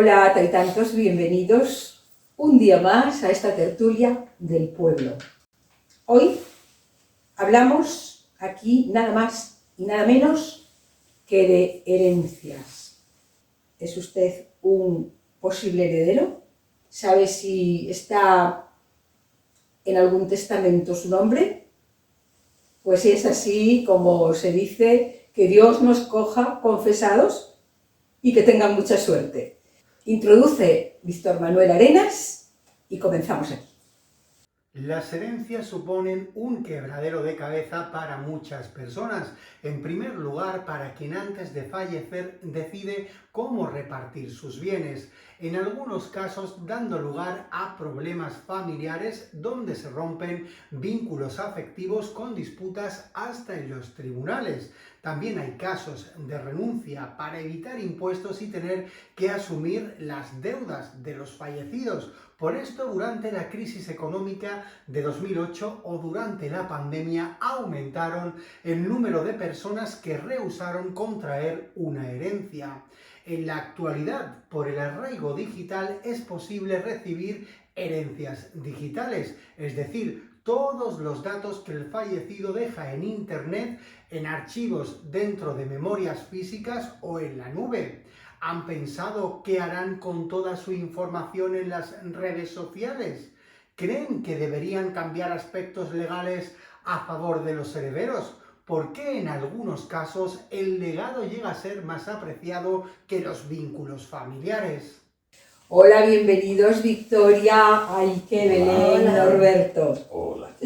Hola, taitantos, bienvenidos un día más a esta tertulia del pueblo. Hoy hablamos aquí nada más y nada menos que de herencias. ¿Es usted un posible heredero? ¿Sabe si está en algún testamento su nombre? Pues si es así, como se dice, que Dios nos coja confesados y que tengan mucha suerte. Introduce Víctor Manuel Arenas y comenzamos aquí. Las herencias suponen un quebradero de cabeza para muchas personas. En primer lugar, para quien antes de fallecer decide cómo repartir sus bienes, en algunos casos dando lugar a problemas familiares donde se rompen vínculos afectivos con disputas hasta en los tribunales. También hay casos de renuncia para evitar impuestos y tener que asumir las deudas de los fallecidos. Por esto, durante la crisis económica de 2008 o durante la pandemia aumentaron el número de personas que rehusaron contraer una herencia. En la actualidad, por el arraigo digital, es posible recibir herencias digitales, es decir, todos los datos que el fallecido deja en Internet, en archivos dentro de memorias físicas o en la nube. ¿Han pensado qué harán con toda su información en las redes sociales? ¿Creen que deberían cambiar aspectos legales a favor de los herederos? ¿Por qué en algunos casos el legado llega a ser más apreciado que los vínculos familiares? Hola, bienvenidos Victoria, Aike, Belén, Hola. Norberto. Hola.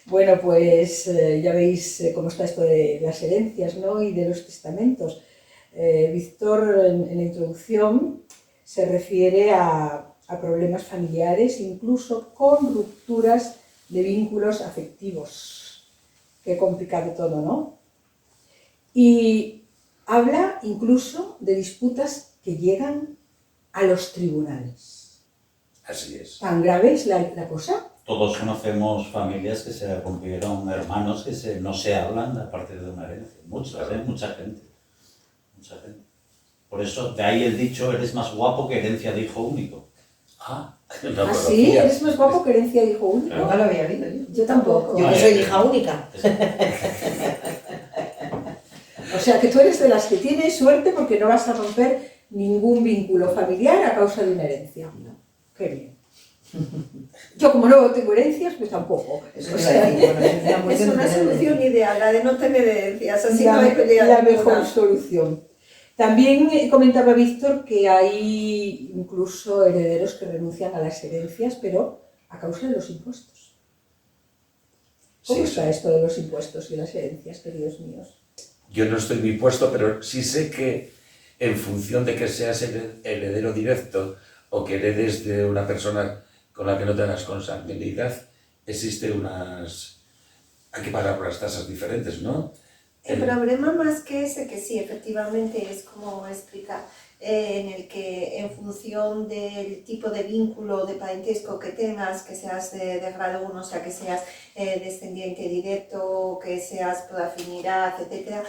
Bueno, pues ya veis cómo está esto de las herencias, ¿no? Y de los testamentos. Víctor en la introducción se refiere a problemas familiares, incluso con rupturas de vínculos afectivos. Qué complicado todo, ¿no? Y habla incluso de disputas que llegan a los tribunales. Así es. ¿Tan grave es la cosa? Todos conocemos familias que se rompieron, hermanos que no se hablan a partir de una herencia. Mucha gente. Por eso, de ahí el dicho, eres más guapo que herencia de hijo único. No ¿Ah, conocía. sí? ¿Eres más guapo que herencia de hijo único? No lo había oído yo. Yo tampoco. Yo que soy hija única. O sea, que tú eres de las que tienes suerte porque no vas a romper ningún vínculo familiar a causa de una herencia. Qué bien. Yo, como no tengo herencias, pues tampoco. Eso O es sea, una solución ideal, la de no tener herencias, así no hay pelea. la mejor solución. También comentaba Víctor que hay incluso herederos que renuncian a las herencias, pero a causa de los impuestos. ¿Cómo Sí, está esto de los impuestos y las herencias, queridos míos? Yo no estoy muy puesto, pero sí sé que en función de que seas el heredero directo o que heredes de una persona con la que no tengas consanguinidad, hay que pagar unas tasas diferentes, ¿no? El problema más que ese, que sí, efectivamente es como explica, en el que en función del tipo de vínculo, de parentesco que tengas, que seas de grado 1, o sea, que seas descendiente directo, que seas por afinidad, etcétera,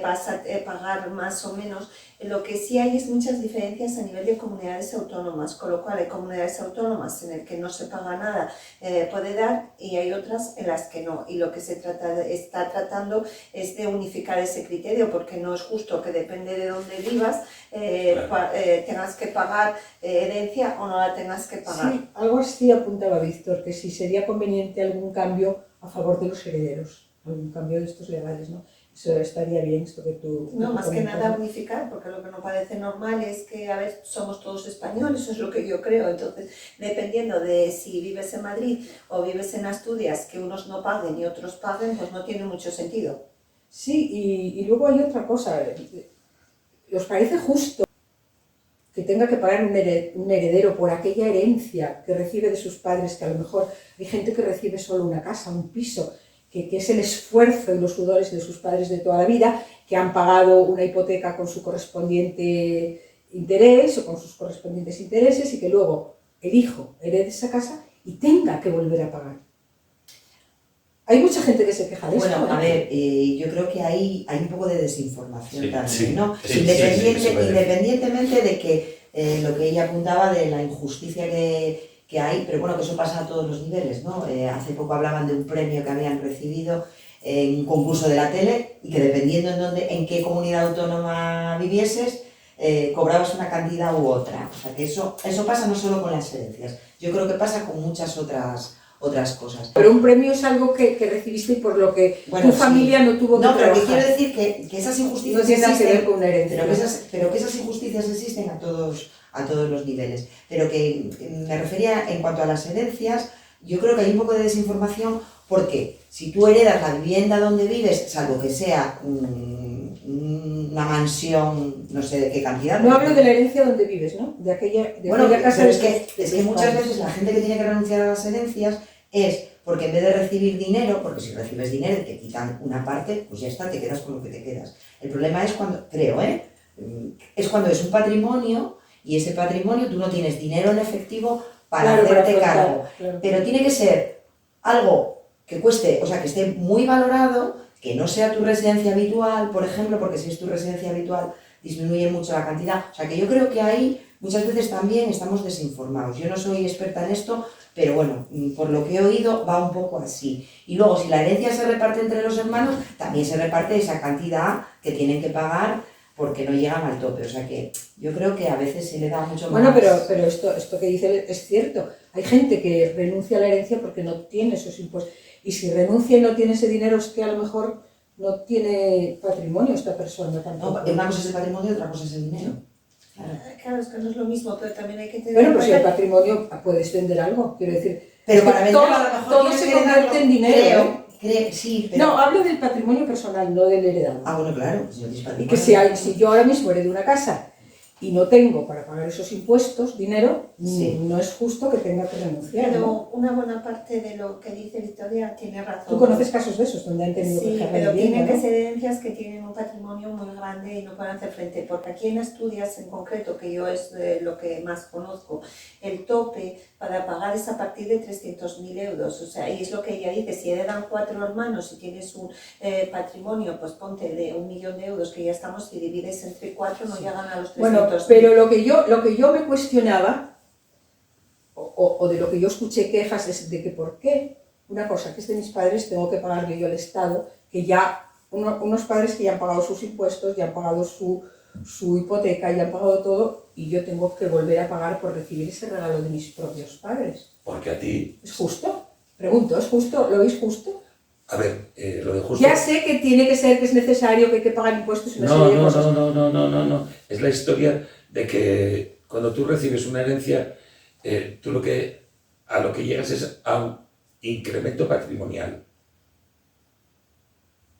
vas a pagar más o menos. Lo que sí hay es muchas diferencias a nivel de comunidades autónomas, con lo cual hay comunidades autónomas en las que no se paga nada por edad y hay otras en las que no. Y lo que se está tratando es de unificar ese criterio, porque no es justo que depende de dónde vivas, tengas que pagar herencia o no la tengas que pagar. Sí, algo así apuntaba Víctor, que si sería conveniente algún cambio a favor de los herederos, algún cambio de estos legales, ¿no? Eso estaría bien, esto que tú... No, más que nada unificar, porque lo que no parece normal es que, a ver, somos todos españoles, eso es lo que yo creo, entonces, dependiendo de si vives en Madrid o vives en Asturias, que unos no paguen y otros paguen, pues no tiene mucho sentido. Sí, y luego hay otra cosa, ¿os parece justo que tenga que pagar un heredero por aquella herencia que recibe de sus padres, que a lo mejor hay gente que recibe solo una casa, un piso, que es el esfuerzo y los sudores de sus padres de toda la vida, que han pagado una hipoteca con su correspondiente interés o con sus correspondientes intereses y que luego el hijo herede esa casa y tenga que volver a pagar? Hay mucha gente que se queja de esto. Bueno, a ver, yo creo que hay un poco de desinformación también, ¿no? Sí, Independientemente de que lo que ella apuntaba de la injusticia que hay, pero bueno, que eso pasa a todos los niveles, ¿no? Hace poco hablaban de un premio que habían recibido en un concurso de la tele y que dependiendo en qué comunidad autónoma vivieses, cobrabas una cantidad u otra. O sea que eso pasa no solo con las herencias, yo creo que pasa con muchas otras cosas. Pero un premio es algo que recibiste y por lo que Bueno, tu familia no tuvo que No, pero que trabajar. quiero decir que esas injusticias No tiene nada que ver existen, con una herencia. pero que esas injusticias existen a todos los niveles. Pero que me refería en cuanto a las herencias, yo creo que hay un poco de desinformación porque si tú heredas la vivienda donde vives, salvo que sea una mansión, no sé de qué cantidad. No hablo de la herencia donde vives, ¿no? De aquella casa. Pero de es que muchas veces la gente que tiene que renunciar a las herencias es porque en vez de recibir dinero, porque si recibes dinero y te quitan una parte, pues ya está, te quedas con lo que te quedas. El problema es cuando, creo, es cuando es un patrimonio y ese patrimonio tú no tienes dinero en efectivo para hacerte cargo. Claro. Pero tiene que ser algo que cueste, o sea, que esté muy valorado, que no sea tu residencia habitual, por ejemplo, porque si es tu residencia habitual disminuye mucho la cantidad. O sea, que yo creo que ahí muchas veces también estamos desinformados. Yo no soy experta en esto, pero bueno, por lo que he oído va un poco así. Y luego, si la herencia se reparte entre los hermanos, también se reparte esa cantidad que tienen que pagar porque no llegan al tope. O sea que yo creo que a veces se le da mucho más... Bueno, pero esto que dice es cierto. Hay gente que renuncia a la herencia porque no tiene esos impuestos. Y si renuncia y no tiene ese dinero, es que a lo mejor no tiene patrimonio esta persona tampoco. No, una cosa es el patrimonio y otra cosa es el dinero. Claro, es que no es lo mismo, pero también hay que tener... Bueno, pues si el patrimonio puedes vender algo, quiero decir. Pero es que para venderlo a lo mejor todo tienes se que convierte heredarlo. en dinero. Sí, pero... No, hablo del patrimonio personal, no del heredado. Ah, bueno, claro. Si no tienes Y patrimonio... que si yo ahora mismo heredo una casa y no tengo para pagar esos impuestos, dinero, Sí. no es justo que tenga que renunciar, Pero ¿no? una buena parte de lo que dice Victoria tiene razón. Tú conoces casos de esos donde han tenido que Sí, dejar la pero vivienda, tienen que ¿no? ser herencias que tienen un patrimonio muy grande y no pueden hacer frente, porque aquí en Asturias en concreto, que yo es lo que más conozco, el tope para pagar es a partir de 300.000 euros, o sea, y es lo que ella dice, si heredan 4 hermanos y tienes un patrimonio, pues ponte de 1 millón de euros, que ya estamos, si divides entre 4 no llegan a los 300.000. Bueno, pero lo que yo me cuestionaba, o de lo que yo escuché quejas, es de que por qué una cosa que es de mis padres tengo que pagarle yo al Estado, que ya, unos padres que ya han pagado sus impuestos, ya han pagado su hipoteca, ya han pagado todo, y yo tengo que volver a pagar por recibir ese regalo de mis propios padres. Porque a ti, ¿Es justo? Pregunto, ¿es justo? ¿Lo veis justo? a ver, lo de justo... Ya sé que tiene que ser, que es necesario, que hay que pagar impuestos y una serie de cosas. No. Es la historia de que cuando tú recibes una herencia, tú a lo que llegas es a un incremento patrimonial.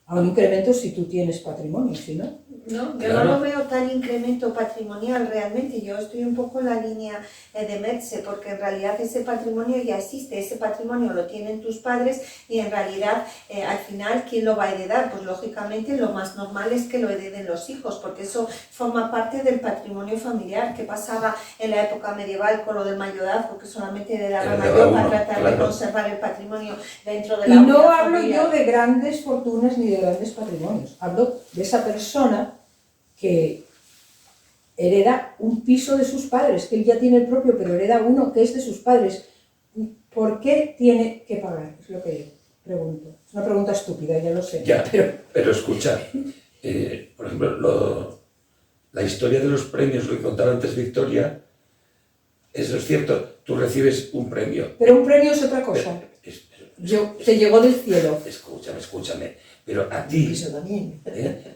A un incremento si tú tienes patrimonio, si no. No, yo Claro. no lo veo tan incremento patrimonial realmente, yo estoy un poco en la línea de Merche, porque en realidad ese patrimonio ya existe, ese patrimonio lo tienen tus padres y en realidad al final, ¿quién lo va a heredar? Pues lógicamente lo más normal es que lo hereden los hijos, porque eso forma parte del patrimonio familiar. ¿Qué pasaba en la época medieval con lo del mayorazgo, que solamente heredaba Heredaba mayor uno, para tratar de claro. conservar el patrimonio dentro de Y la no unidad hablo familiar? yo de grandes fortunas ni de grandes patrimonios. Hablo de esa persona que hereda un piso de sus padres, que él ya tiene el propio, pero hereda uno que es de sus padres. ¿Por qué tiene que pagar? Es lo que yo pregunto. Es una pregunta estúpida, ya lo sé. Ya, pero pero escucha, por ejemplo, la historia de los premios, lo que contaba antes Victoria, eso es cierto, tú recibes un premio. pero un premio es otra cosa. Te llegó del cielo. Escúchame, pero a Y ti... eso también.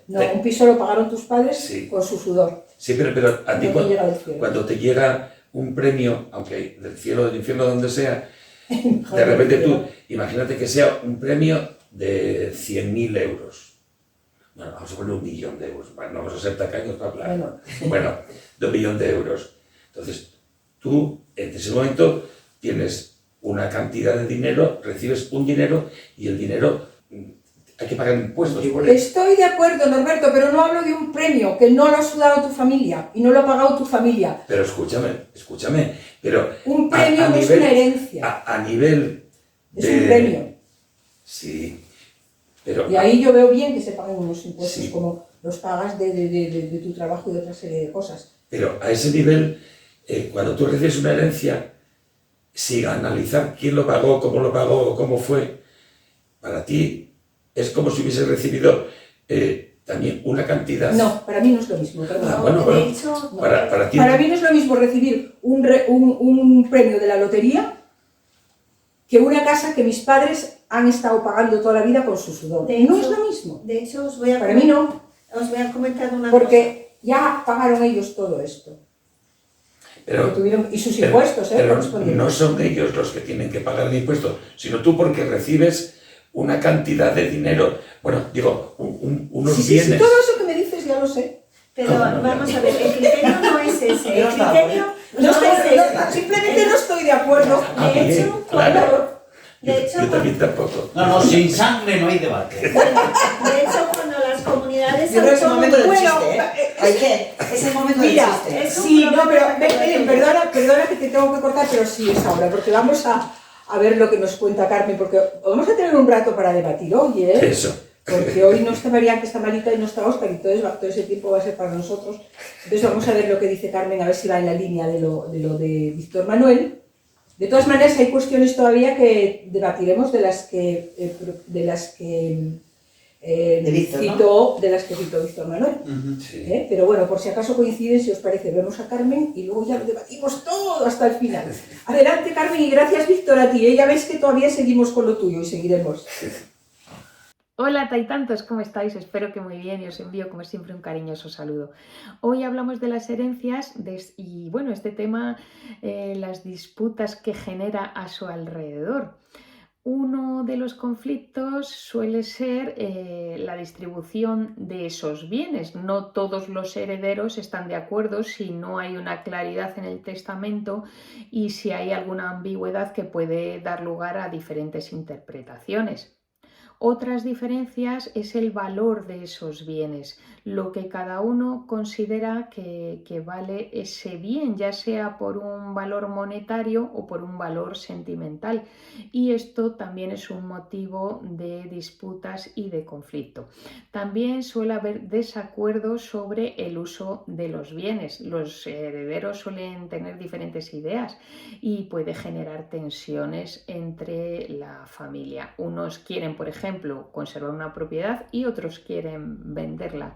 No, un piso lo pagaron tus padres Sí. con su sudor. Sí, pero a ti No te llega del cielo. cuando te llega un premio, aunque del cielo, del infierno, donde sea, de Joder, repente del tú, cielo. imagínate que sea un premio de 100.000 euros. Bueno, vamos a poner 1 millón de euros, no vamos a ser tacaños para hablar. Bueno, de 1 millón de euros. Entonces, tú en ese momento tienes una cantidad de dinero, recibes un dinero y el dinero hay que pagar impuestos por él. Estoy de acuerdo, Norberto, pero no hablo de un premio que no lo ha sudado tu familia y no lo ha pagado tu familia. Pero escúchame, pero... Un premio no es una herencia, A nivel es de... un premio. Sí, pero... Y ahí yo veo bien que se paguen unos impuestos Sí. como los pagas de tu trabajo y de otra serie de cosas. Pero a ese nivel, cuando tú recibes una herencia, sin analizar quién lo pagó, cómo fue, para ti es como si hubiese recibido también una cantidad. No, para mí no es lo mismo. Bueno, De hecho, no. para ti. Para mí no es lo mismo recibir un premio de la lotería que una casa que mis padres han estado pagando toda la vida con su sudor. De No hecho, es lo mismo. De hecho, os voy a Para mí no, os voy a comentar una cosa. porque ya pagaron ellos todo esto. Pero, Y sus impuestos, pero correspondientes. no son ellos los que tienen que pagar el impuesto, sino tú porque recibes una cantidad de dinero, bueno, digo, unos Sí, bienes. todo eso que me dices ya lo sé. Pero No, vamos a ver, el criterio no es ese. El No está, criterio no es ese. Simplemente no estoy de acuerdo. Ah, De bien, hecho, claro. de hecho, Yo también tampoco. No, sin sangre no hay debate. De hecho, cuando las comunidades Yo creo que es el momento del Bueno, chiste, ¿eh? Hay que, es el momento del Mira, chiste. es un sí, no, pero problema Belén, perdona que te tengo que cortar, pero sí es ahora, porque vamos a ver lo que nos cuenta Carmen, porque vamos a tener un rato para debatir hoy, ¿eh? Eso. Porque hoy no está María, que está malita, y no está Óscar, y entonces todo ese tiempo va a ser para nosotros. Entonces vamos a ver lo que dice Carmen, a ver si va en la línea de lo de Víctor Manuel. De todas maneras, hay cuestiones todavía que debatiremos de las que citó Víctor Manuel. Sí. Pero bueno, por si acaso coinciden, si os parece, vemos a Carmen y luego ya lo debatimos todo hasta el final. Adelante, Carmen, y gracias, Víctor, a ti. Ya ves que todavía seguimos con lo tuyo y seguiremos. Hola taitantos, ¿cómo estáis? Espero que muy bien y os envío como siempre un cariñoso saludo. Hoy hablamos de las herencias y bueno, este tema, las disputas que genera a su alrededor. Uno de los conflictos suele ser la distribución de esos bienes. No todos los herederos están de acuerdo si no hay una claridad en el testamento y si hay alguna ambigüedad que puede dar lugar a diferentes interpretaciones. Otras diferencias es el valor de esos bienes, lo que cada uno considera que vale ese bien, ya sea por un valor monetario o por un valor sentimental. Y esto también es un motivo de disputas y de conflicto. También suele haber desacuerdos sobre el uso de los bienes. Los herederos suelen tener diferentes ideas y puede generar tensiones entre la familia. Unos quieren, por ejemplo, conservar una propiedad y otros quieren venderla.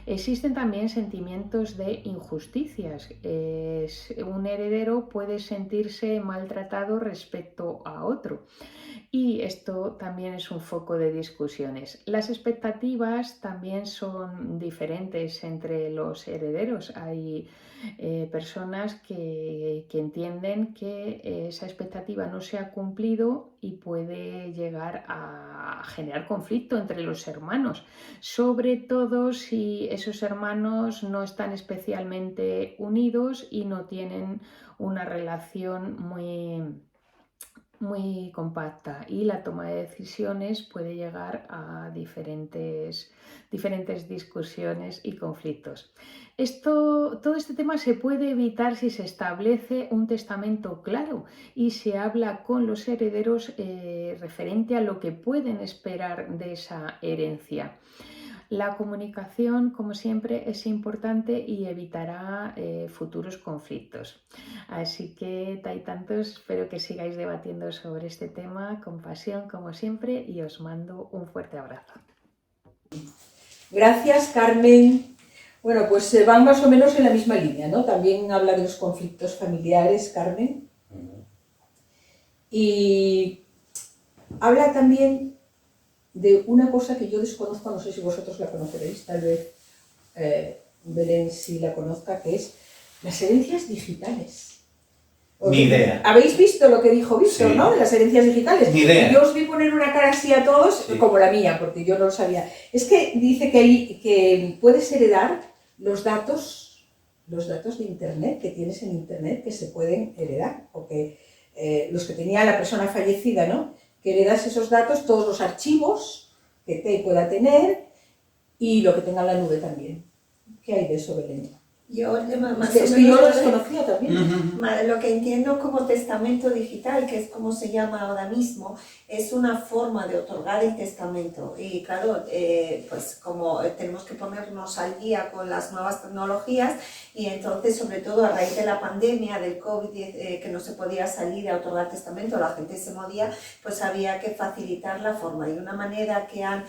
Existen también sentimientos de injusticias. Un heredero puede sentirse maltratado respecto a otro. Y esto también es un foco de discusiones. Las expectativas también son diferentes entre los herederos. Hay personas que entienden que esa expectativa no se ha cumplido y puede llegar a generar conflicto entre los hermanos, sobre todo si esos hermanos no están especialmente unidos y no tienen una relación muy compacta, y la toma de decisiones puede llegar a diferentes discusiones y conflictos. Todo este tema se puede evitar si se establece un testamento claro y se habla con los herederos referente a lo que pueden esperar de esa herencia. La comunicación, como siempre, es importante y evitará futuros conflictos. Así que, taitantos, espero que sigáis debatiendo sobre este tema con pasión, como siempre, y os mando un fuerte abrazo. Gracias, Carmen. Bueno, pues van más o menos en la misma línea, ¿no? También habla de los conflictos familiares, Carmen. Y habla también de una cosa que yo desconozco, no sé si vosotros la conoceréis, tal vez Belén sí la conozca, que es las herencias digitales. Ni idea. ¿Habéis visto lo que dijo Víctor, Sí. ¿no? De las herencias digitales. Ni idea. Y yo os vi poner una cara así a todos, Sí. como la mía, porque yo no lo sabía. Es que dice que puedes heredar los datos de Internet, que tienes en Internet, que se pueden heredar, o que los que tenía la persona fallecida, ¿no? Que heredas esos datos, todos los archivos que te pueda tener y lo que tenga en la nube también. ¿Qué hay de eso, Belén? Yo más Es o que yo lo menos desconocía también. lo que entiendo como testamento digital, que es como se llama ahora mismo, es una forma de otorgar el testamento. Y claro, pues como tenemos que ponernos al día con las nuevas tecnologías, y entonces, sobre todo a raíz de la pandemia, del COVID, que no se podía salir a otorgar testamento, la gente se movía, pues había que facilitar la forma. Y una manera que han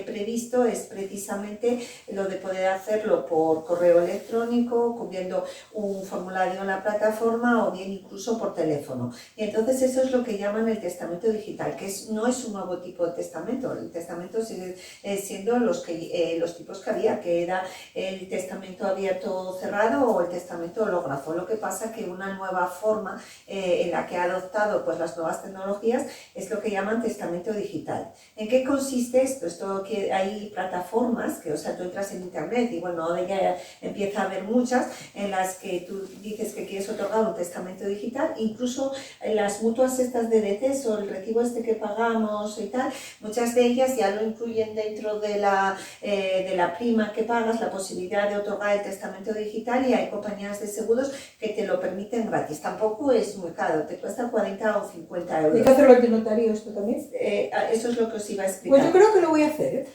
previsto es precisamente lo de poder hacerlo por correo electrónico, cubriendo un formulario en la plataforma o bien incluso por teléfono. Y entonces eso es lo que llaman el testamento digital, que no es un nuevo tipo de testamento. El testamento sigue siendo los tipos que había, que era el testamento abierto cerrado o el testamento hológrafo. Lo que pasa que una nueva forma en la que ha adoptado pues, las nuevas tecnologías es lo que llaman testamento digital. ¿En qué consiste esto? Esto que hay plataformas que, o sea, tú entras en internet y bueno, ahora ya empieza a haber muchas en las que tú dices que quieres otorgar un testamento digital, incluso en las mutuas estas de deceso, el recibo este que pagamos y tal, muchas de ellas ya lo incluyen dentro de la prima que pagas, la posibilidad de otorgar el testamento digital, y hay compañías de seguros que te lo permiten gratis. Tampoco es muy caro, te cuesta 40 o 50 euros. ¿Hay que hacerlo ante notario esto también? Eso es lo que os iba a explicar. Pues yo creo que lo voy a hacer,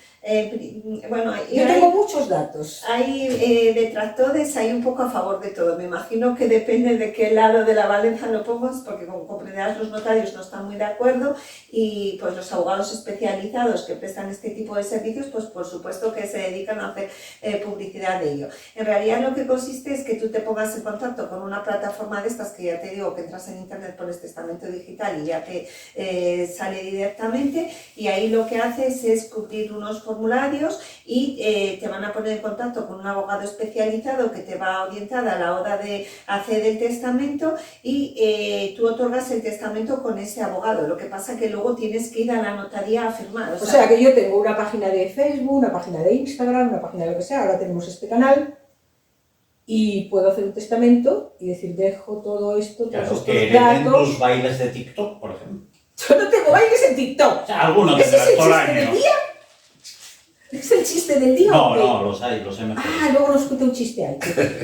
Bueno, yo tengo muchos datos. Hay detractores, hay un poco a favor de todo. Me imagino que depende de qué lado de la balanza lo pongas, porque como comprenderás los notarios no están muy de acuerdo, y pues los abogados especializados que prestan este tipo de servicios, pues por supuesto que se dedican a hacer publicidad de ello. En realidad lo que consiste es que tú te pongas en contacto con una plataforma de estas, que ya te digo que entras en internet, pones testamento digital y ya te sale directamente, y ahí lo que haces es cubrir unos formularios y te van a poner en contacto con un abogado especializado que te va a orientar a la hora de hacer el testamento, y tú otorgas el testamento con ese abogado. Lo que pasa que luego tienes que ir a la notaría a firmar. O sea que yo tengo una página de Facebook, una página de Instagram, una página de lo que sea, ahora tenemos este canal, y puedo hacer un testamento y decir, dejo todo esto, todos Claro, estos que hereden datos. tus bailes de TikTok, por ejemplo. Yo no tengo bailes en TikTok. O sea, algunos ¿Ese es tendrás el todo el chiste del año. día? ¿Es el chiste del día? No, o qué? no, los hay mejores. Ah, luego nos cuenta un chiste ahí.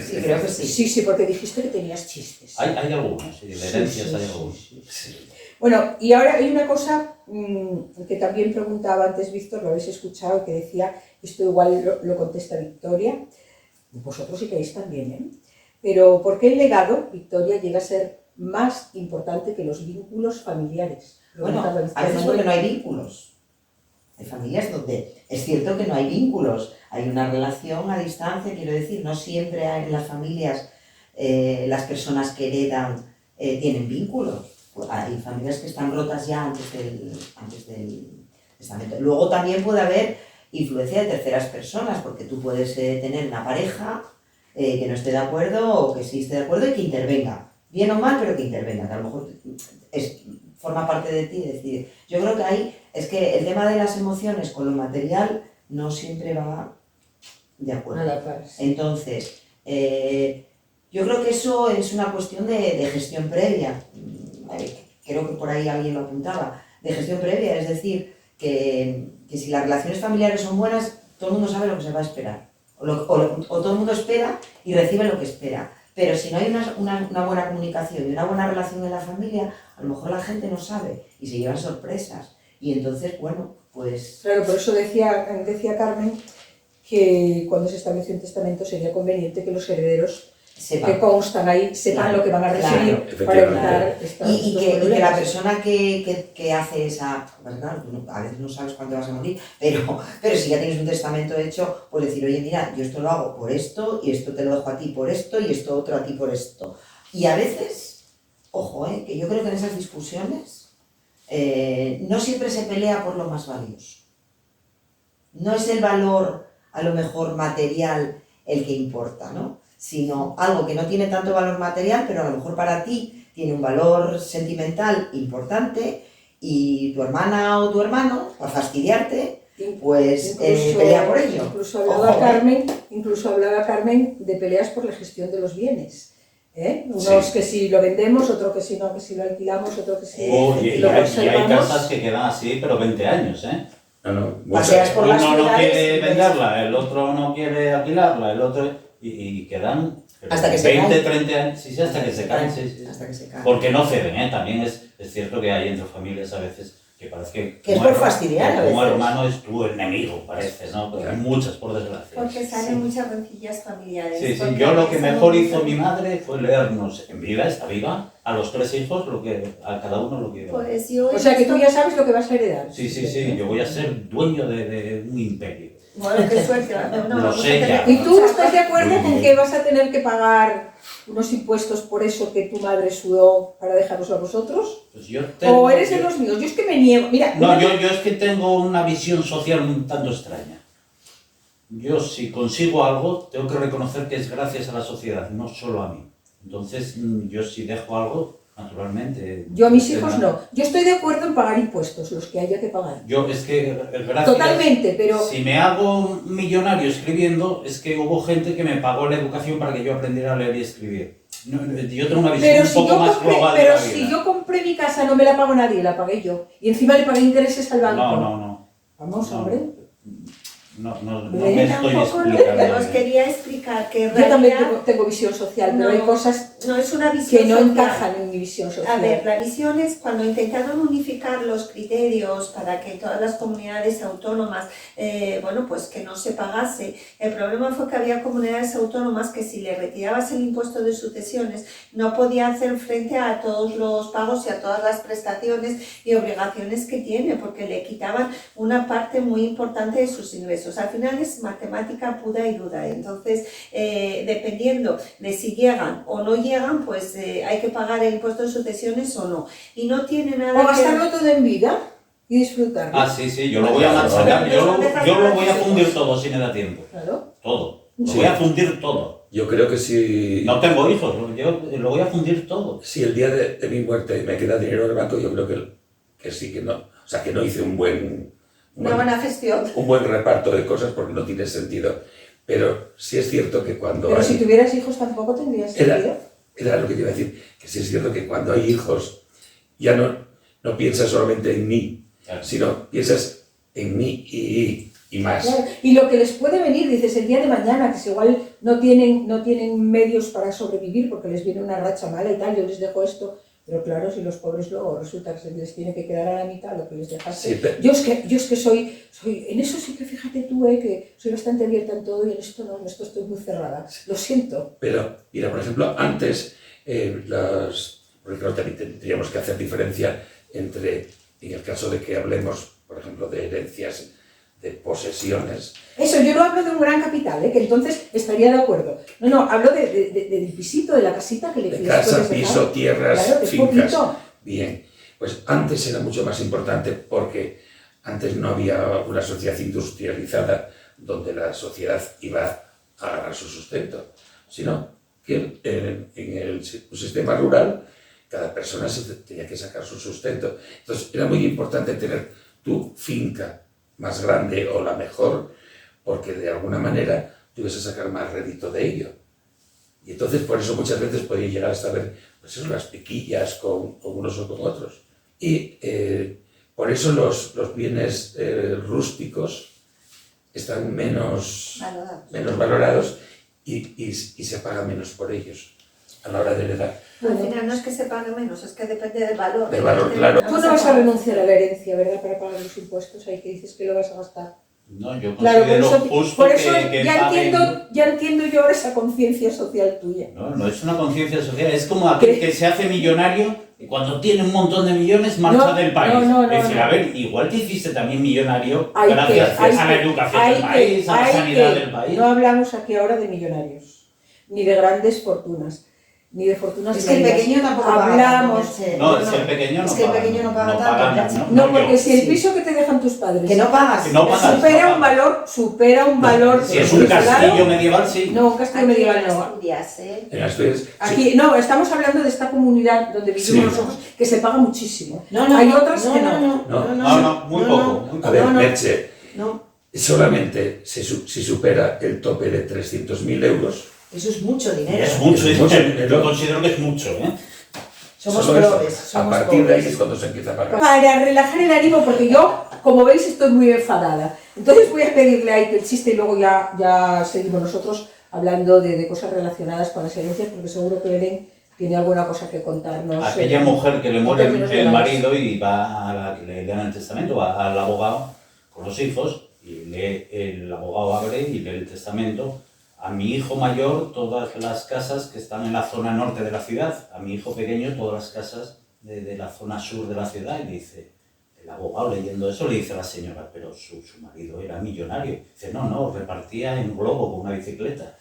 Sí, creo que sí. Sí, porque dijiste que tenías chistes. Hay algunos, sí, de herencias Sí, hay sí, algunos. sí. Bueno, y ahora hay una cosa que también preguntaba antes Víctor, lo habéis escuchado, que decía, esto igual lo contesta Victoria, vosotros si queréis también, ¿eh? Pero ¿por qué el legado, Victoria, llega a ser más importante que los vínculos familiares? Bueno, a veces porque no hay vínculos. Hay familias donde es cierto que no hay vínculos, hay una relación a distancia, quiero decir, no siempre en las familias las personas que heredan tienen vínculos. Hay familias que están rotas ya antes del testamento. Luego también puede haber influencia de terceras personas, porque tú puedes tener una pareja que no esté de acuerdo o que sí esté de acuerdo y que intervenga. Bien o mal, pero que intervenga, que a lo mejor forma parte de ti. Es decir, yo creo que ahí es que el tema de las emociones con lo material no siempre va de acuerdo. A la par, sí. Entonces, yo creo que eso es una cuestión de gestión previa. Creo que por ahí alguien lo apuntaba. De gestión previa, es decir, que si las relaciones familiares son buenas, todo el mundo sabe lo que se va a esperar. O todo el mundo espera y recibe lo que espera. Pero si no hay una buena comunicación y una buena relación en la familia, a lo mejor la gente no sabe y se llevan sorpresas. Y entonces, bueno, pues... Claro, por eso decía Carmen que cuando se establece un testamento sería conveniente que los herederos que constan ahí sepan lo que van a recibir para evitar y que la persona que hace esa... Claro, tú a veces no sabes cuándo vas a morir, pero si ya tienes un testamento hecho, pues decir, oye, mira, yo esto lo hago por esto, y esto te lo dejo a ti por esto, y esto otro a ti por esto. Y a veces, ojo, que yo creo que en esas discusiones no siempre se pelea por lo más valioso. No es el valor, a lo mejor, material el que importa, ¿no? Sino algo que no tiene tanto valor material, pero a lo mejor para ti tiene un valor sentimental importante, y tu hermana o tu hermano, para fastidiarte, pues pelea por ello. Incluso hablaba Carmen de peleas por la gestión de los bienes. Unos que si lo vendemos, otro que si no, que si lo alquilamos, otro que si lo conservamos. Y hay casas que quedan así, pero 20 años, ¿eh? Paseas por las Uno no ciudades, quiere venderla, el otro no quiere alquilarla, el otro... y quedan Hasta que se 20, caen. 30 años, sí, hasta que se caen, sí. Hasta que se caen. Porque no ceden, ¿eh? También es cierto que hay entre familias a veces que parece Que es por fastidiar a como veces. hermano es tu enemigo, parece, ¿no? Pero hay muchas, por desgracia. Porque salen muchas rencillas familiares. Sí, sí, porque yo lo que son mejor muy hizo mi felices. madre fue leernos en vida, está viva, a los 3 hijos, a cada uno lo que... Pues yo O sea que esto- tú ya sabes lo que vas a heredar. Sí, yo voy a ser dueño de un imperio. Bueno, qué suerte. No, Lo vamos a sé tener ya. que ¿Y tú luchar. estás de acuerdo Muy con bien. que vas a tener que pagar unos impuestos por eso que tu madre sudó para dejaros a vosotros? Pues yo ¿O eres de los míos? Yo es que me niego. Mira, No, mira, yo es que tengo una visión social un tanto extraña. Yo si consigo algo, tengo que reconocer que es gracias a la sociedad, no solo a mí. Entonces, yo si dejo algo, naturalmente... yo a mis hijos no. Yo estoy de acuerdo en pagar impuestos, los que haya que pagar. Yo es que gracias... Totalmente, pero... Si me hago millonario escribiendo, es que hubo gente que me pagó la educación para que yo aprendiera a leer y escribir. Yo tengo una visión Pero, un si poco yo, más compré, global de pero la vida. si yo compré mi casa, no me la pagó nadie, la pagué yo. Y encima le pagué intereses al banco. No. Vamos, No. hombre. No Ven, me estoy Tampoco explicando. os quería explicar que en Yo también realidad tengo visión social, pero No. hay cosas no es una visión que no social. encajan en mi visión social. A ver, la visión es cuando intentaron unificar los criterios para que todas las comunidades autónomas, bueno, pues que no se pagase. El problema fue que había comunidades autónomas que si le retirabas el impuesto de sucesiones no podía hacer frente a todos los pagos y a todas las prestaciones y obligaciones que tiene, porque le quitaban una parte muy importante de sus ingresos. Al final es matemática pura y dura. Entonces, dependiendo de si llegan o no llegan, pues hay que pagar el impuesto de sucesiones o no. Y no tiene nada O gastarlo todo en vida y disfrutarlo. Ah, sí, yo lo voy a machacar, yo lo voy a fundir todo si me da tiempo. Claro. Todo. Lo Sí. voy a fundir todo. Yo creo que si, No tengo hijos, yo lo voy a fundir todo. si el día de mi muerte me queda dinero en el banco, yo creo que sí, que no. O sea, que no hice un buen gestión. reparto de cosas porque no tiene sentido. Pero sí es cierto que cuando Pero hay... si tuvieras hijos tampoco tendrías sentido. Era lo que te iba a decir, que sí es cierto que cuando hay hijos ya no piensas solamente en mí, Claro. sino piensas en mí y más. Claro, y lo que les puede venir, dices, el día de mañana, que si igual no tienen medios para sobrevivir porque les viene una racha mala y tal, yo les dejo esto, pero claro, si los pobres luego resulta que se les tiene que quedar a la mitad lo que les dejaste. Sí, Yo es que soy, en eso sí que fíjate tú, que soy bastante abierta en todo y en esto no, en esto estoy muy cerrada, lo siento. Pero, mira, por ejemplo, antes, porque claro, también tendríamos que hacer diferencia entre, en el caso de que hablemos, por ejemplo, de herencias, de posesiones. Eso, yo no hablo de un gran capital, que entonces estaría de acuerdo. No, hablo del pisito, de la casita que le De les casa, puedes dejar. piso, tierras, Claro, que es fincas. poquito. Bien, pues antes era mucho más importante porque antes no había una sociedad industrializada donde la sociedad iba a ganar su sustento, sino que en el sistema rural cada persona tenía que sacar su sustento. Entonces era muy importante tener tu finca más grande o la mejor, porque de alguna manera tú ibas a sacar más rédito de ello. Y entonces por eso muchas veces podía llegar hasta ver pues eso, las piquillas con unos o con otros. Y por eso los bienes rústicos están menos valorados y se paga menos por ellos a la hora de heredar. Al final no es que se pague menos, es que depende del valor. Del valor, claro. Tú no vas a renunciar a la herencia, ¿verdad? Para pagar los impuestos, ahí que dices que lo vas a gastar. No, yo Claro, considero justo por eso que ya, paguen... ya entiendo yo ahora esa conciencia social tuya. No es una conciencia social, es como aquel que se hace millonario y cuando tiene un montón de millones marcha del país. Es decir, a ver, igual te hiciste también millonario gracias a la educación del país, a la sanidad del país. No hablamos aquí ahora de millonarios, ni de grandes fortunas, ni de fortunas Es que el medias. pequeño tampoco hablamos. paga. No, es que el pequeño no Es que el paga. pequeño no paga tanto. No, porque yo. si el sí. piso que te dejan tus padres Que no pagas. Que no pagas. supera un valor Si es un castillo medieval, sí. No, un castillo medieval no. Asturias, En Asturias, Aquí, no, estamos hablando de esta comunidad donde vivimos Sí. nosotros, que se paga muchísimo. No, Hay otras que no. No, muy poco. a ver, no. Merche, No, solamente si supera el tope de 300.000 euros, eso es mucho dinero. Es mucho, Es mucho dinero. yo considero que es mucho, ¿eh? Somos solo eso, pobres. a Somos partir de ahí es pobres. cuando se empieza a pagar. Para relajar el ánimo, porque yo, como veis, estoy muy enfadada. Entonces voy a pedirle a Ike el chiste y luego ya seguimos nosotros hablando de cosas relacionadas con las herencias, porque seguro que Belén tiene alguna cosa que contarnos. Aquella mujer que le muere el marido y va a la que le lean el testamento, va al abogado con los hijos, y el abogado abre y lee el testamento. A mi hijo mayor, todas las casas que están en la zona norte de la ciudad. A mi hijo pequeño, todas las casas de la zona sur de la ciudad. Y dice, el abogado leyendo eso, le dice a la señora, pero su marido era millonario. Dice, no, repartía en globo con una bicicleta.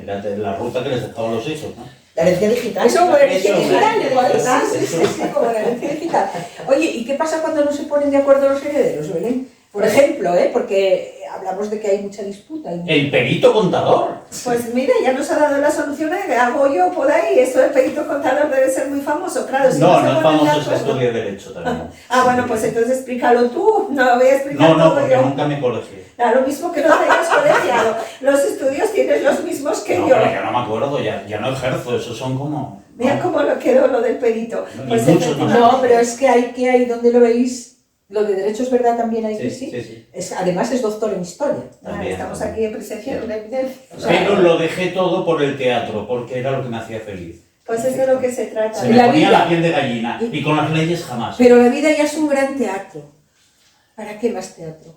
Era la ruta que les dejaba a los hijos, ¿no? La herencia digital. Eso como la herencia digital, igual. Sí, como la herencia digital. Oye, ¿y qué pasa cuando no se ponen de acuerdo los herederos, Belén? Por ejemplo, porque hablamos de que hay mucha disputa. El perito contador. Pues mira, ya nos ha dado la solución que hago yo por ahí. Eso del perito contador debe ser muy famoso, claro. Si no se es ponen famoso, de es que acuerdo. estudia Derecho también. Bueno, pues entonces explícalo tú, no lo voy a explicar No, todo porque yo. nunca me colegié. Lo mismo que no te hayas colegiado. Los estudios tienes los mismos que No, yo. pero ya no me acuerdo, ya no ejerzo, eso son como... Mira cómo lo quedó lo del perito. Y Pues muchos efectivamente. No, pero es que hay donde lo veis. Lo de derecho es verdad también hay que sí. Sí. Además es doctor en historia. También, Estamos también. aquí en presencia de una evidencia. Pero lo dejé todo por el teatro, porque era lo que me hacía feliz. Pues es de lo que se trata. Se me La ponía vida. la piel de gallina, y con las leyes jamás. Pero la vida ya es un gran teatro. ¿Para qué más teatro?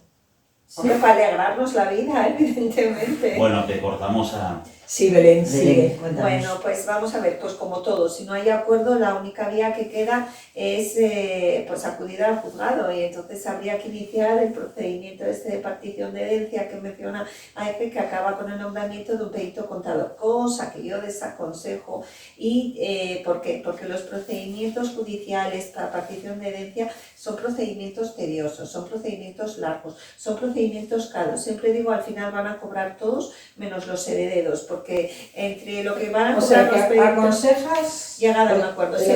Hombre, para alegrarnos la vida, evidentemente. Bueno, te cortamos a... Sí, Belén, sigue. Cuéntanos. Bueno, pues vamos a ver, pues como todo, si no hay acuerdo, la única vía que queda es pues acudir al juzgado, y entonces habría que iniciar el procedimiento de partición de herencia que menciona Aefe, que acaba con el nombramiento de un perito contador, cosa que yo desaconsejo. ¿Y por qué? Porque los procedimientos judiciales para partición de herencia son procedimientos tediosos, son procedimientos largos, son procedimientos caros. Siempre digo, al final van a cobrar todos menos los herederos, porque entre lo que van a O cobrar sea, que los peritos, aconsejas... llegar a un acuerdo. Sí,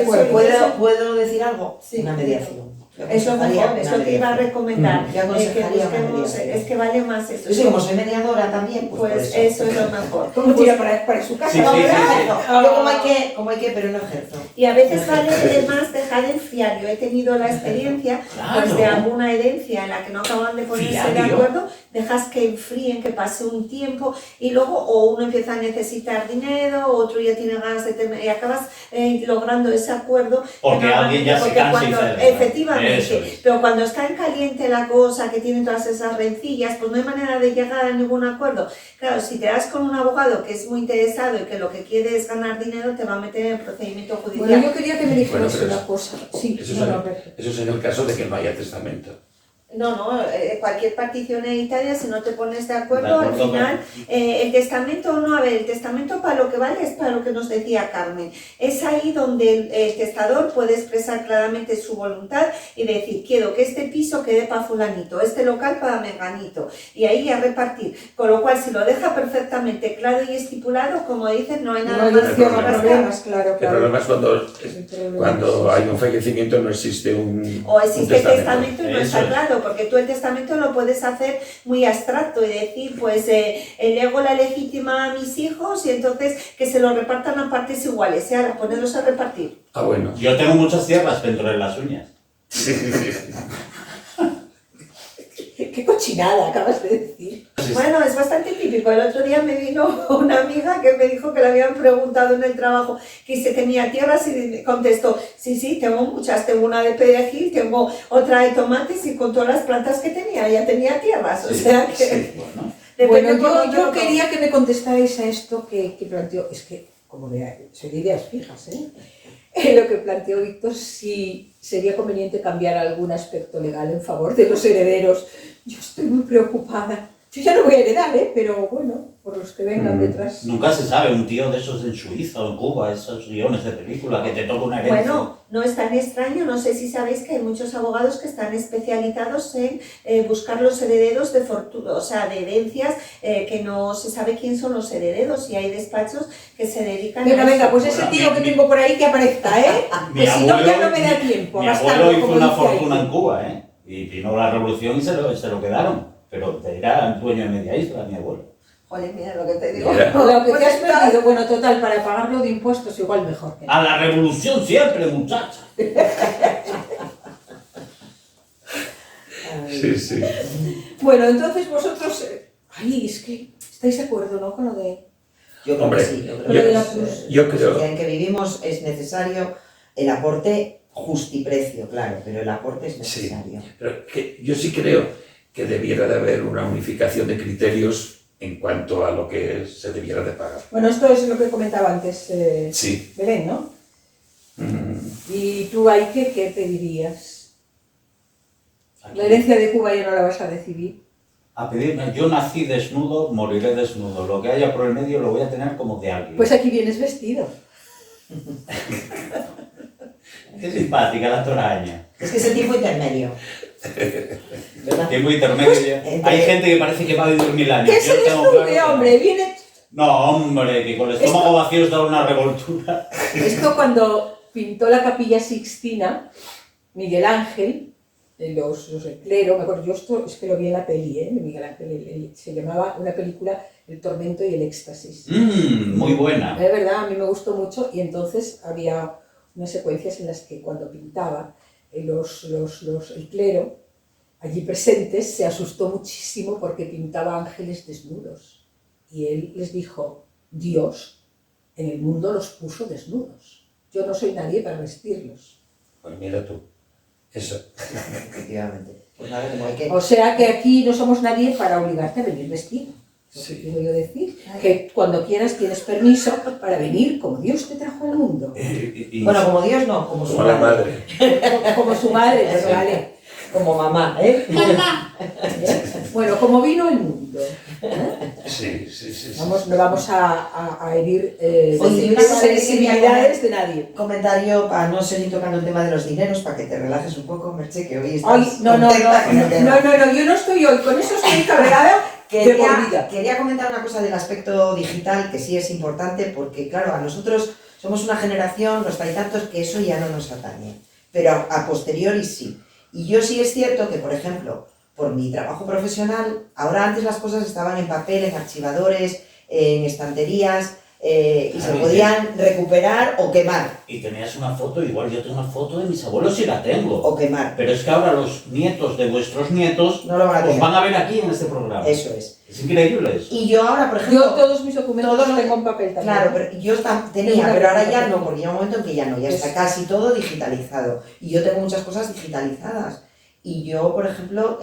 ¿Puedo decir algo? Sí. Una mediación. Yo es lo aconsejaría mejor, es una lo que iba a mediación. recomendar. Yo que aconsejaría una busquemos, mediación. es que vale más eso. Yo sí, como soy mediadora también, pues, Pues por eso es lo mejor. ¿Cómo tira para su casa? Sí, No, sí, pero sí, no sí. ejerzo. Yo como hay que, pero no ejerzo. Y a veces vale más dejar enfriar. Yo he tenido la experiencia pues, de alguna herencia en la que no acaban de ponerse de Fiario. acuerdo, dejas que enfríen, que pase un tiempo, y luego o uno empieza a necesitar dinero, otro ya tiene ganas de tener, y acabas logrando ese acuerdo. Porque que alguien ya se porque cansa y cuando- celebra. Efectivamente, Eso es. pero cuando está en caliente la cosa, que tiene todas esas rencillas, pues no hay manera de llegar a ningún acuerdo. Claro, si te das con un abogado que es muy interesado y que lo que quiere es ganar dinero, te va a meter en el procedimiento judicial. Bueno, yo quería que me dijeras Bueno, pero una eso- cosa. Sí, Eso, no, es, no, eso es en el caso de que no haya testamento. No, cualquier partición hereditaria, si no te pones de De acuerdo, al acuerdo, final, el testamento no, a ver, el testamento para lo que vale es para lo que nos decía Carmen. Es ahí donde el testador puede expresar claramente su voluntad y decir, quiero que este piso quede para fulanito, este local para menganito, y ahí a repartir. Con lo cual, si lo deja perfectamente claro y estipulado, como dicen, no hay nada no más hay que problemas, claro, El claro. problema es El problema cuando es- hay un fallecimiento no existe un O existe un el testamento y no Eso está es. claro, porque tú el testamento lo puedes hacer muy abstracto y decir, pues lego la legítima a mis hijos y entonces que se lo repartan a partes iguales, y ahora ponerlos a repartir. Ah, bueno. Yo tengo muchas tierras dentro de las uñas. Qué cochinada acabas de decir. Bueno, es bastante típico. El otro día me vino una amiga que me dijo que le habían preguntado en el trabajo que si tenía tierras y me contestó, sí, tengo muchas, tengo una de perejil, tengo otra de tomates y con todas las plantas que tenía, ya tenía tierras, o sea que... Sí, bueno. depende Bueno, cómo yo todo. quería que me contestarais a esto que planteó, es que, como soy de ideas fijas, lo que planteó Víctor, si sería conveniente cambiar algún aspecto legal en favor de los herederos. Yo estoy muy preocupada. Yo ya no voy a heredar, pero bueno, por los que vengan detrás. Nunca se sabe, un tío de esos en Suiza o en Cuba, esos guiones de película, que te toca una herencia. Bueno, no es tan extraño, no sé si sabéis que hay muchos abogados que están especializados en buscar los herederos de fortuna, o sea, de herencias que no se sabe quién son los herederos, y hay despachos que se dedican a Venga, eso. pues ese tío que tengo por ahí que aparezca, Mi Que si no, ya abuelo- no me da tiempo. a Mi gastarlo, abuelo hizo como una dice fortuna ahí. en Cuba, y vino la revolución y se lo quedaron. Pero era dueño de media isla, mi abuelo. Joder, mira lo que te digo. Mira. Lo que Pues te has está- perdido, bueno, total, para pagarlo de impuestos igual mejor que A la revolución siempre, muchacha. Sí, sí. Bueno, entonces vosotros... Ay, es que ¿Estáis de acuerdo, no, con lo de...? Yo creo Hombre, que sí. Yo yo creo que creo- la sociedad en que vivimos es necesario el aporte justiprecio, claro, pero el aporte es necesario. Pero yo sí creo que debiera de haber una unificación de criterios en cuanto a lo que se debiera de pagar. Bueno, esto es lo que comentaba antes Sí. Belén, ¿no? ¿Y tú, Aike, qué pedirías? La herencia de Cuba ya no la vas a recibir. A pedirme, yo nací desnudo, moriré desnudo. Lo que haya por el medio lo voy a tener como de alguien. Pues aquí vienes vestido. Qué simpática la toraña. Es que es el tiempo intermedio. ¿Verdad? Tiempo intermedio. Hay gente que parece que va a vivir 1000 años. ¿Qué se desnude, hombre? Viene... No, hombre, que con el estómago vacío da una revoltura. Esto cuando pintó la Capilla Sixtina, Miguel Ángel, los el clero, me acuerdo, yo esto es que lo vi en la peli, de Miguel Ángel, se llamaba una película El tormento y el éxtasis. Muy buena. Es verdad, a mí me gustó mucho y entonces había unas secuencias en las que cuando pintaba el clero allí presentes se asustó muchísimo porque pintaba ángeles desnudos y él les dijo, Dios en el mundo los puso desnudos, yo no soy nadie para vestirlos. Pues mira tú, eso. Efectivamente. Pues nada, como hay que... O sea que aquí no somos nadie para obligarte a venir vestido. Sí. Quiero yo decir que cuando quieras tienes permiso para venir como Dios te trajo al mundo. Bueno, como Dios no, como su Como la madre. madre. Como su madre, pues vale. Como mamá, ¿eh? Bueno, como vino el mundo. Sí. No vamos a herir Oye, una cosa que sensibilidades de nadie. Comentario para no seguir tocando el tema de los dineros, para que te relajes un poco, Merche, que hoy estás Ay, no, contenta con el tema. yo no estoy hoy, con eso estoy cabreada de por vida. Quería comentar una cosa del aspecto digital, que sí es importante, porque claro, a nosotros somos una generación, los taitantos, que eso ya no nos atañe, pero a posteriori sí. Y yo sí es cierto que, por ejemplo, por mi trabajo profesional, ahora antes las cosas estaban en papel, en archivadores, en estanterías, y se podían recuperar o quemar. Y tenías una foto, igual yo tengo una foto de mis abuelos y la tengo. O quemar. Pero es que ahora los nietos de vuestros nietos No lo van a os tener. van a ver aquí en este programa. Eso es. Es increíble eso. Y yo ahora, por ejemplo... Yo todos mis documentos todos los tengo en papel también. Claro, pero yo tenía, pero ahora ya no, porque llega un momento en que ya no, ya está Es- casi todo digitalizado. Y yo tengo muchas cosas digitalizadas. Y yo, por ejemplo,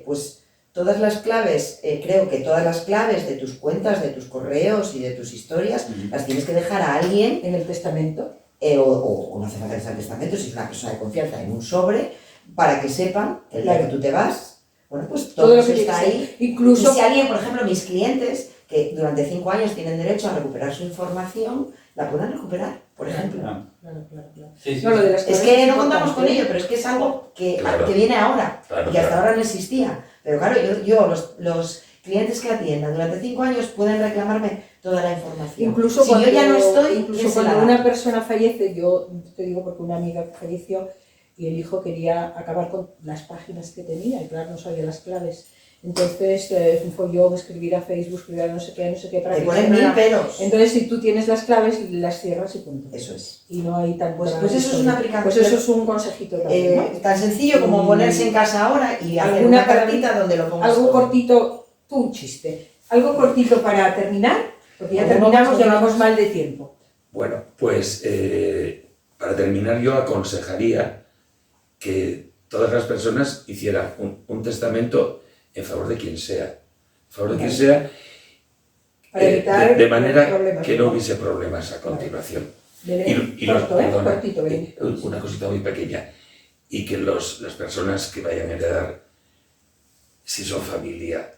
pues todas las claves, creo que todas las claves de tus cuentas, de tus correos y de tus historias, las tienes que dejar a alguien, En el testamento. o no hace falta que sea el testamento, si es una persona de confianza, en un sobre, para que sepan que el día Claro. que tú te vas, bueno, pues Todo todo lo eso que está tiene que ahí. ser. Incluso Y si alguien, por ejemplo, mis clientes, que durante 5 años tienen derecho a recuperar su información, la puedan recuperar, por ejemplo. Claro. Sí, sí, No, lo de sí. las Es claves que no importante. contamos con ello, pero es que es algo que Claro. viene ahora, Claro, y que hasta claro. ahora no existía. Pero claro, yo los clientes que atiendan durante 5 años pueden reclamarme toda la información. Incluso si cuando, yo ya no estoy, incluso ¿quién se la cuando da? una persona fallece, yo te digo porque una amiga falleció y el hijo quería acabar con las páginas que tenía y claro, no sabía las claves. Entonces fue yo escribir a Facebook, escribir a no sé qué, para Te que ponen hiciera 1000 pelos. Entonces si tú tienes las claves, las cierras y punto. Eso es. Y no hay tan Pues eso es una aplicación. Pues eso es un consejito también, ¿no? Tan sencillo como ponerse en casa ahora y hacer Alguna una cartita donde lo pongas Algo todo. cortito, tú un chiste, algo cortito para terminar, porque ya ¿Alguno terminamos, más? llevamos mal de tiempo. Bueno, pues para terminar yo aconsejaría que todas las personas hicieran un testamento en favor de quien sea. Para evitar de manera problemas, que no hubiese problemas a continuación. Belén, los- corto, perdona, cortito, Belén. una cosita muy pequeña. Y que las personas que vayan a heredar, si son familia,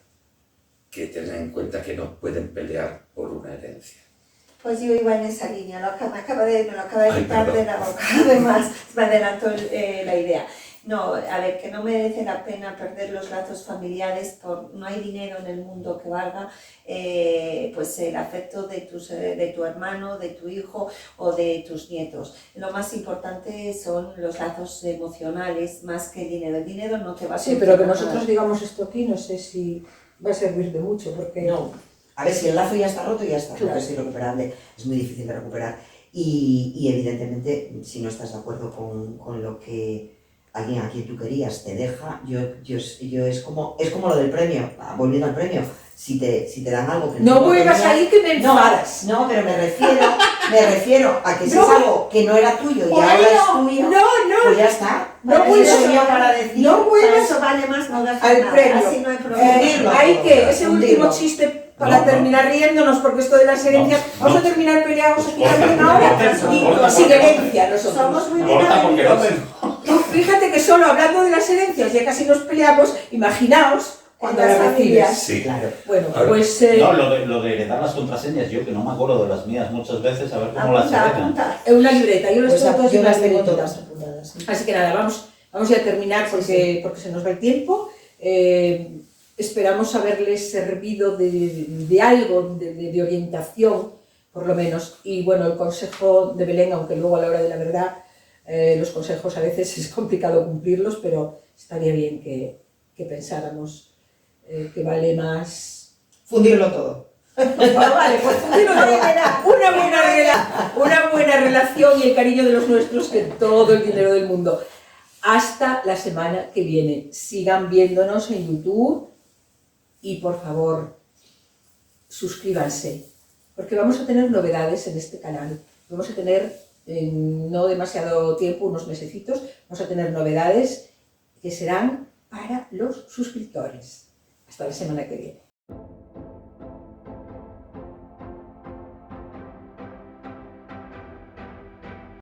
que tengan en cuenta que no pueden pelear por una herencia. Pues yo iba en esa línea, me lo acaba de Ay, quitar perdón. de la boca, además me adelantó la idea. No, a ver, que no merece la pena perder los lazos familiares, no hay dinero en el mundo que valga pues el afecto de tu hermano, de tu hijo o de tus nietos. Lo más importante son los lazos emocionales más que el dinero. El dinero no te va a Sí, pero que solucionar nosotros nada. digamos esto aquí, no sé si va a servir de mucho, porque No. A ver, si el lazo ya está roto, ya está roto, Claro. es irrecuperable, es muy difícil de recuperar. Y evidentemente, si no estás de acuerdo con lo que alguien a quien tú querías te deja, yo es como lo del premio, volviendo al premio, si te dan algo que no vuelvas a ir que me enfadas. No, pero me refiero a que si es algo que no era tuyo y ahora es tuyo, pues ya está. No vuelvas para decir, eso vale más no dejar al nada, premio. así no hay problema. Hay que, ese último chiste para terminar riéndonos, porque esto de las herencias, vamos a terminar peleados aquí también ahora, y sin herencia nosotros. Somos muy Tú fíjate que solo hablando de las herencias ya casi nos peleamos, imaginaos cuando las recibes. Sí, claro. Bueno, pues... No, lo de heredar las contraseñas, yo que no me acuerdo de las mías muchas veces, a ver cómo las heredan. En una libreta, yo las tengo yo las tengo todas todas apuntadas. Sí. Así que nada, vamos ya a terminar porque se nos va el tiempo. Esperamos haberles servido de algo, de orientación, por lo menos. Y bueno, el consejo de Belén, aunque luego a la hora de la verdad los consejos a veces es complicado cumplirlos, pero estaría bien que pensáramos que vale más... Fundirlo todo. Vale, pues fundirlo todo. Una buena relación y el cariño de los nuestros que todo el dinero del mundo. Hasta la semana que viene. Sigan viéndonos en YouTube y por favor suscríbanse, porque vamos a tener novedades en este canal. Vamos a tener en no demasiado tiempo, unos mesecitos, vamos a tener novedades que serán para los suscriptores. Hasta la semana que viene.